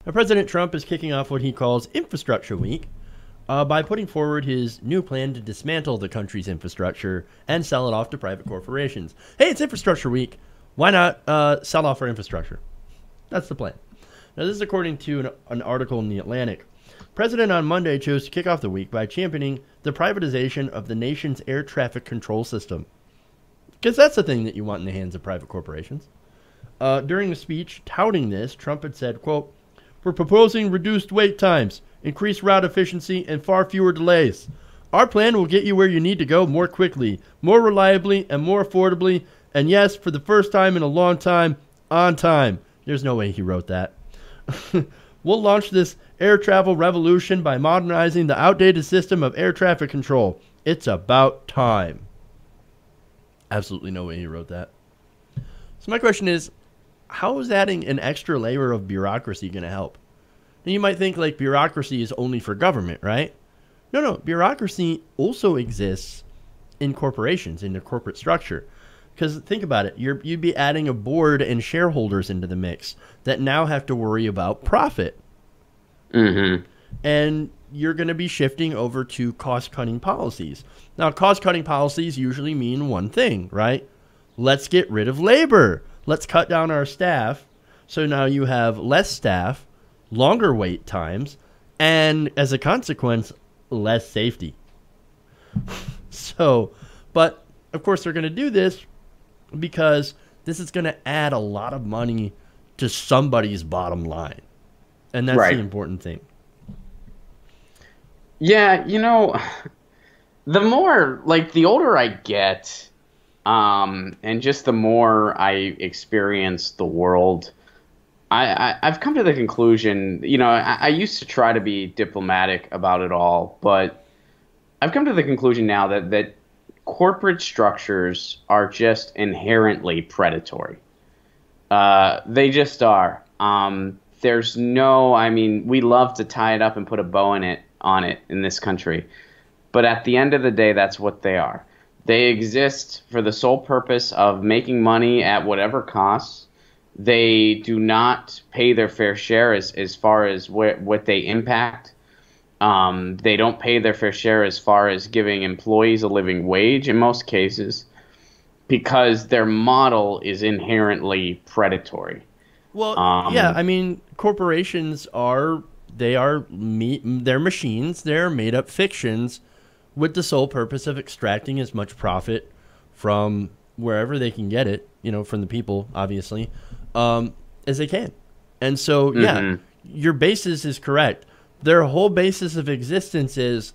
Now, President Trump is kicking off what he calls Infrastructure Week by putting forward his new plan to dismantle the country's infrastructure and sell it off to private corporations. Hey, it's Infrastructure Week. Why not sell off our infrastructure? That's the plan. Now, this is according to an article in The Atlantic. President on Monday chose to kick off the week by championing the privatization of the nation's air traffic control system. Because that's the thing that you want in the hands of private corporations. During a speech touting this, Trump had said, quote, "We're proposing reduced wait times, increased route efficiency, and far fewer delays. Our plan will get you where you need to go more quickly, more reliably, and more affordably, and yes, for the first time in a long time, on time." There's no way he wrote that. "We'll launch this air travel revolution by modernizing the outdated system of air traffic control. It's about time." Absolutely no way he wrote that. So my question is, how is adding an extra layer of bureaucracy going to help? And you might think like bureaucracy is only for government, right? No. Bureaucracy also exists in corporations, in the corporate structure. Because think about it, you'd be adding a board and shareholders into the mix that now have to worry about profit. Mm-hmm. And you're going to be shifting over to cost-cutting policies. Now, cost-cutting policies usually mean one thing, right? Let's get rid of labor. Let's cut down our staff. So now you have less staff, longer wait times, and as a consequence, less safety. But of course they're going to do this because this is going to add a lot of money to somebody's bottom line. And that's Right. the important thing. Yeah, the more, like, the older I get, and just the more I experience the world, I've come to the conclusion, I used to try to be diplomatic about it all, but I've come to the conclusion now that corporate structures are just inherently predatory. They just are. There's we love to tie it up and put a bow on it in this country. But at the end of the day, that's what they are. They exist for the sole purpose of making money at whatever costs. They do not pay their fair share as far as what they impact. They don't pay their fair share as far as giving employees a living wage in most cases, because their model is inherently predatory. Well, corporations they're machines. They're made up fictions with the sole purpose of extracting as much profit from wherever they can get it, from the people, obviously, as they can. And so, your basis is correct. Their whole basis of existence is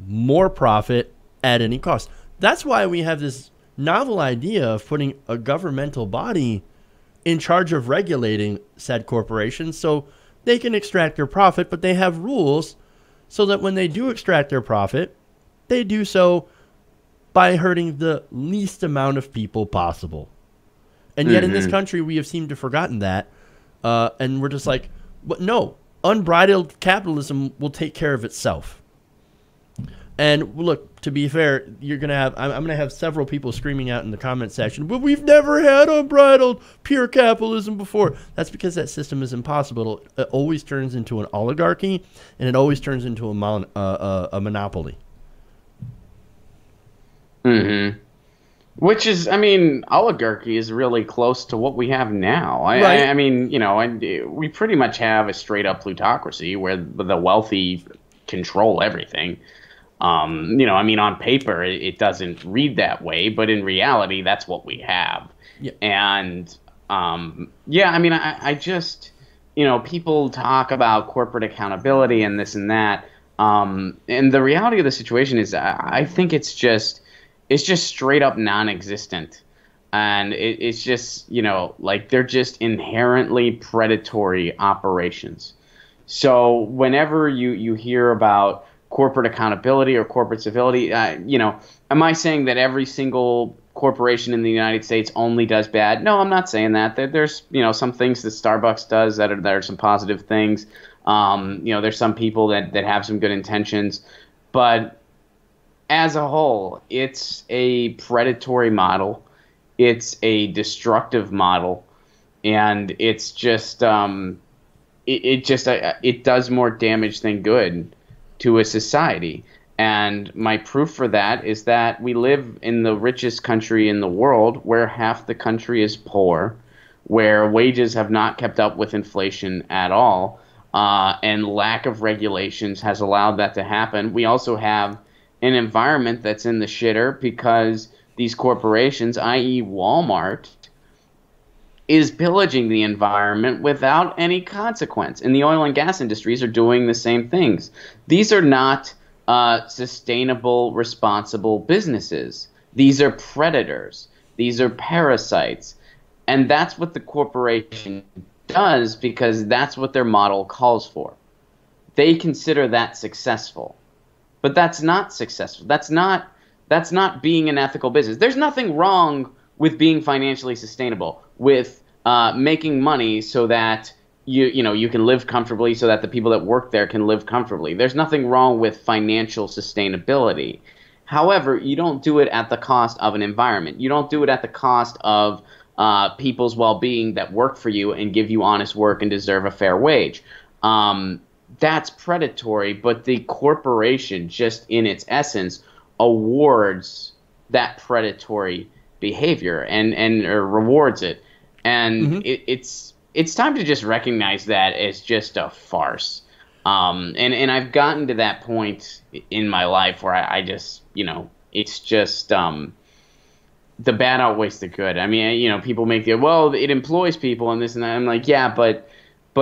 more profit at any cost. That's why we have this novel idea of putting a governmental body in charge of regulating said corporations so they can extract their profit, but they have rules so that when they do extract their profit, they do so by hurting the least amount of people possible. And yet in this country, we have seemed to have forgotten that. And we're just like, but no, unbridled capitalism will take care of itself. And look, to be fair, I'm going to have several people screaming out in the comment section, but we've never had unbridled pure capitalism before. That's because that system is impossible. It always turns into an oligarchy, and it always turns into a monopoly. Mm-hmm. Which is, oligarchy is really close to what we have now. Right. We pretty much have a straight up plutocracy where the wealthy control everything. On paper, it doesn't read that way, but in reality, that's what we have. Yeah. And, I just, people talk about corporate accountability and this and that. And the reality of the situation is, I think it's just straight up non-existent. And it's just, they're just inherently predatory operations. So whenever you hear about corporate accountability or corporate civility, am I saying that every single corporation in the United States only does bad? No, I'm not saying that. There's, some things that Starbucks does that are some positive things. There's some people that have some good intentions, but as a whole, it's a predatory model. It's a destructive model, and it's just it just it does more damage than good to a society. And my proof for that is that we live in the richest country in the world, where half the country is poor, where wages have not kept up with inflation at all, and lack of regulations has allowed that to happen. We also have an environment that's in the shitter because these corporations, i.e., Walmart, is pillaging the environment without any consequence. And the oil and gas industries are doing the same things. These are not sustainable, responsible businesses. These are predators. These are parasites. And that's what the corporation does, because that's what their model calls for. They consider that successful. But that's not successful. That's not being an ethical business. There's nothing wrong with being financially sustainable, with making money so that you can live comfortably, so that the people that work there can live comfortably. There's nothing wrong with financial sustainability. However, you don't do it at the cost of an environment. You don't do it at the cost of people's well-being that work for you and give you honest work and deserve a fair wage. That's predatory, but the corporation, just in its essence, awards that predatory behavior and or rewards it. And it's time to just recognize that as just a farce. And I've gotten to that point in my life where I just, it's just the bad outweighs the good. I mean, people make it employs people and this and that. I'm like, yeah, but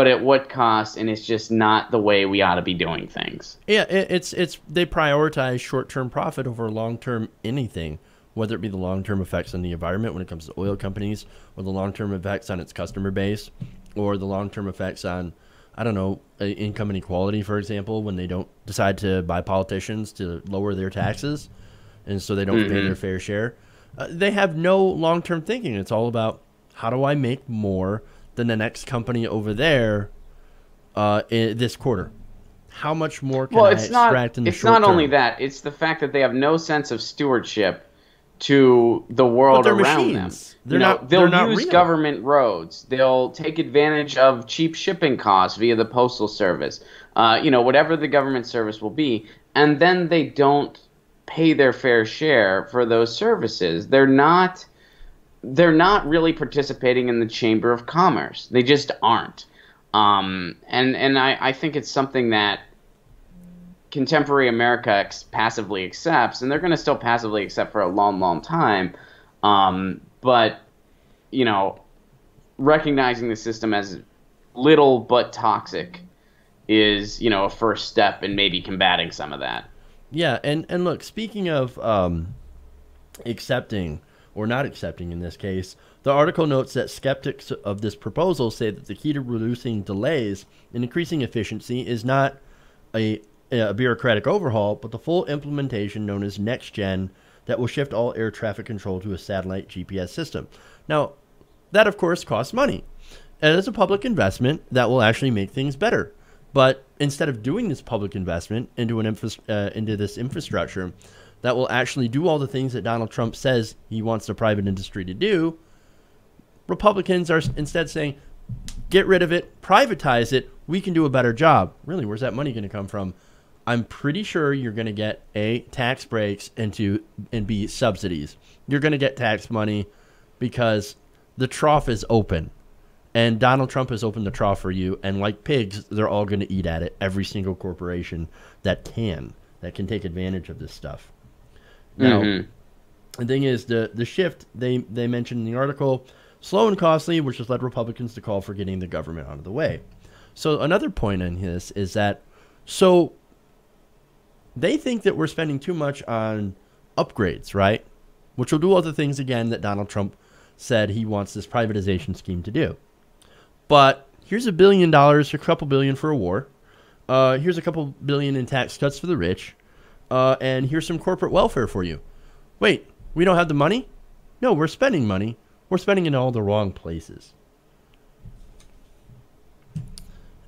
at what cost? And it's just not the way we ought to be doing things. Yeah, it's they prioritize short-term profit over long-term anything, whether it be the long-term effects on the environment when it comes to oil companies, or the long-term effects on its customer base, or the long-term effects on, I don't know, income inequality, for example, when they don't decide to buy politicians to lower their taxes, and so they don't pay their fair share. They have no long-term thinking. It's all about, how do I make more than the next company over there in this quarter? How much more can I extract in the short term? It's not only that. It's the fact that they have no sense of stewardship to the world around machines. them. They'll use government roads. They'll take advantage of cheap shipping costs via the postal service. Whatever the government service will be, and then they don't pay their fair share for those services. They're not really participating in the Chamber of Commerce. They just aren't. And I think it's something that contemporary America passively accepts, and they're going to still passively accept for a long, long time. But, recognizing the system as little but toxic is, a first step in maybe combating some of that. Yeah, and look, speaking of accepting or not accepting in this case, the article notes that skeptics of this proposal say that the key to reducing delays and increasing efficiency is not a bureaucratic overhaul, but the full implementation known as Next Gen that will shift all air traffic control to a satellite GPS system. Now, that of course costs money. And it's a public investment that will actually make things better. But instead of doing this public investment into into this infrastructure that will actually do all the things that Donald Trump says he wants the private industry to do, Republicans are instead saying, get rid of it, privatize it, we can do a better job. Really, where's that money going to come from? I'm pretty sure you're going to get tax breaks and B, subsidies. You're going to get tax money because the trough is open. And Donald Trump has opened the trough for you, and like pigs, they're all going to eat at it. Every single corporation that can take advantage of this stuff. Now, the thing is, the shift they mentioned in the article, slow and costly, which has led Republicans to call for getting the government out of the way. So another point in this is that, so they think that we're spending too much on upgrades, right? Which will do all the things, again, that Donald Trump said he wants this privatization scheme to do. But here's $1 billion, a couple billion for a war. Here's a couple billion in tax cuts for the rich. And here's some corporate welfare for you. Wait, we don't have the money? No, we're spending money. We're spending it in all the wrong places.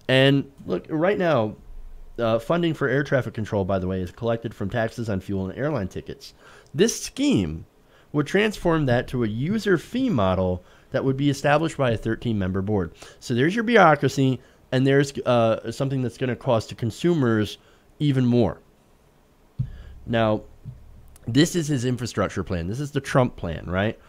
And look, right now, funding for air traffic control, by the way, is collected from taxes on fuel and airline tickets. This scheme would transform that to a user fee model that would be established by a 13-member board. So there's your bureaucracy. and there's something that's going to cost to consumers even more. Now, this is his infrastructure plan. This is the Trump plan, right?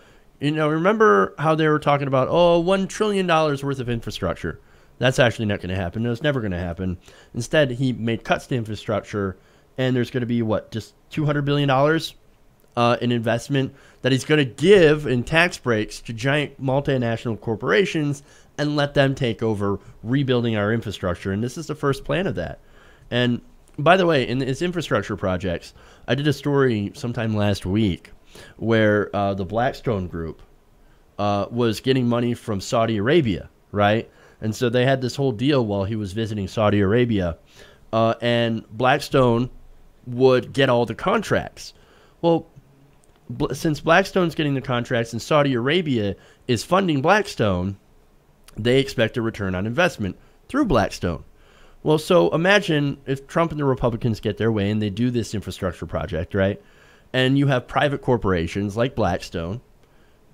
Remember how they were talking about, $1 trillion worth of infrastructure. That's actually not going to happen. No, it's never going to happen. Instead, he made cuts to infrastructure, and there's going to be, just $200 billion in investment that he's going to give in tax breaks to giant multinational corporations and let them take over rebuilding our infrastructure. And this is the first plan of that. And by the way, in his infrastructure projects, I did a story sometime last week where the Blackstone Group was getting money from Saudi Arabia, right? And so they had this whole deal while he was visiting Saudi Arabia, and Blackstone would get all the contracts. Well, since Blackstone's getting the contracts and Saudi Arabia is funding Blackstone, they expect a return on investment through Blackstone. Well, so imagine if Trump and the Republicans get their way and they do this infrastructure project, right? And you have private corporations like Blackstone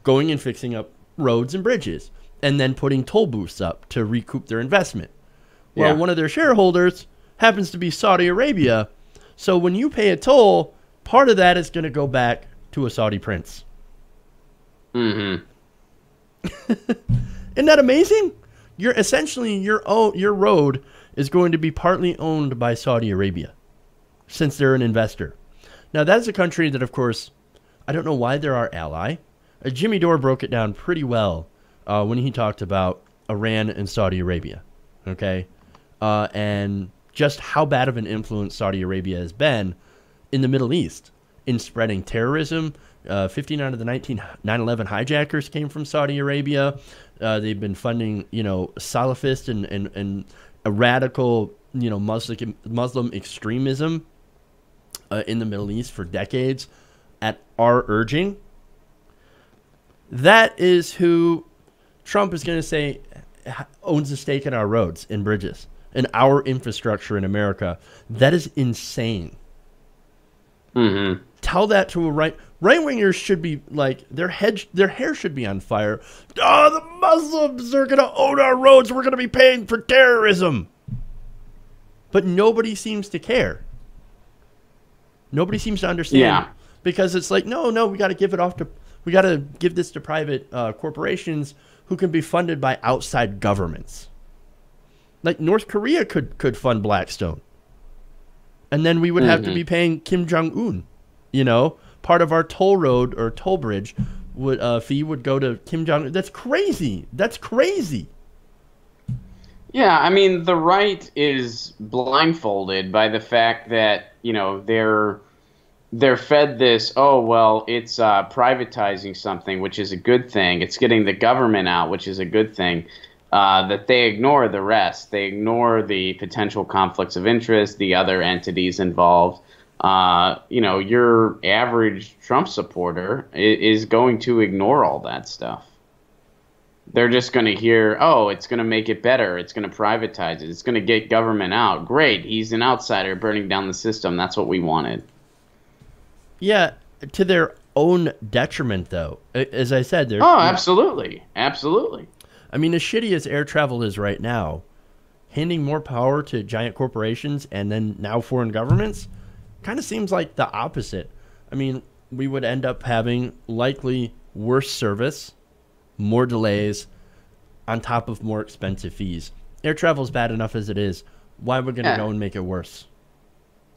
going and fixing up roads and bridges and then putting toll booths up to recoup their investment. Well, one of their shareholders happens to be Saudi Arabia. So when you pay a toll, part of that is going to go back to a Saudi prince. Mm-hmm. Isn't that amazing? You're essentially your road is going to be partly owned by Saudi Arabia, since they're an investor. Now, that's a country that, of course, I don't know why they're our ally. Jimmy Dore broke it down pretty well when he talked about Iran and Saudi Arabia, okay? And just how bad of an influence Saudi Arabia has been in the Middle East in spreading terrorism. 15 out of the 19 9/11 hijackers came from Saudi Arabia. They've been funding, Salafist and a radical, Muslim extremism in the Middle East for decades at our urging. That is who Trump is going to say owns a stake in our roads and bridges and our infrastructure in America. That is insane. Mm-hmm. Tell that to a right-wingers should be like, their hair should be on fire. The Muslims are going to own our roads. We're going to be paying for terrorism. But nobody seems to care. Nobody seems to understand because it's like, no, we got to give this to private corporations who can be funded by outside governments. Like North Korea could fund Blackstone. And then we would have to be paying Kim Jong-un. Part of our toll road or toll bridge fee would go to Kim Jong-un. That's crazy. Yeah, I mean, the right is blindfolded by the fact that, they're fed this, it's privatizing something, which is a good thing. It's getting the government out, which is a good thing. That they ignore the rest. They ignore the potential conflicts of interest, the other entities involved. Your average Trump supporter is going to ignore all that stuff. They're just going to hear, it's going to make it better. It's going to privatize it. It's going to get government out. Great. He's an outsider burning down the system. That's what we wanted. Yeah, to their own detriment, though. As I said, they're... Oh, absolutely. Absolutely. I mean, as shitty as air travel is right now, handing more power to giant corporations and then now foreign governments kind of seems like the opposite. I mean, we would end up having likely worse service, more delays, on top of more expensive fees. Air travel is bad enough as it is. Why are we going to go and make it worse?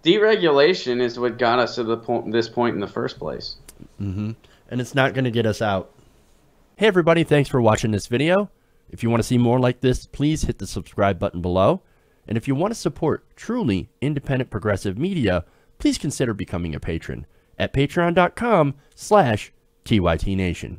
Deregulation is what got us to this point in the first place. Mm-hmm. And it's not going to get us out. Hey, everybody. Thanks for watching this video. If you want to see more like this, please hit the subscribe button below. And if you want to support truly independent progressive media, please consider becoming a patron at patreon.com/TYTNation.